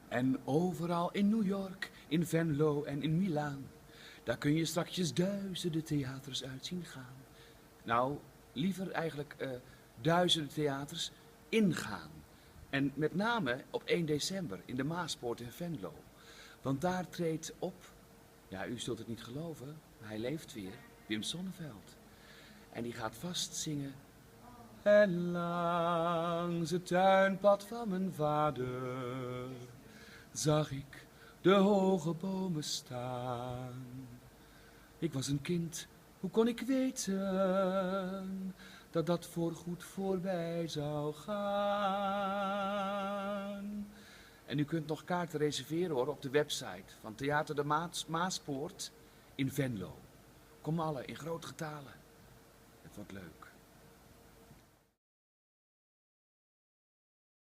En overal in New York, in Venlo en in Milaan, daar kun je straks duizenden theaters uit zien gaan. Nou, liever eigenlijk duizenden theaters ingaan. En met name op 1 december in de Maaspoort in Venlo. Want daar treedt op, ja, u zult het niet geloven, hij leeft weer, Wim Sonneveld. En die gaat vast zingen. En langs het tuinpad van mijn vader zag ik de hoge bomen staan. Ik was een kind, hoe kon ik weten dat dat voorgoed voorbij zou gaan? En u kunt nog kaarten reserveren hoor op de website van Theater de Maaspoort in Venlo. Kom alle in groot getalen. Het wordt leuk.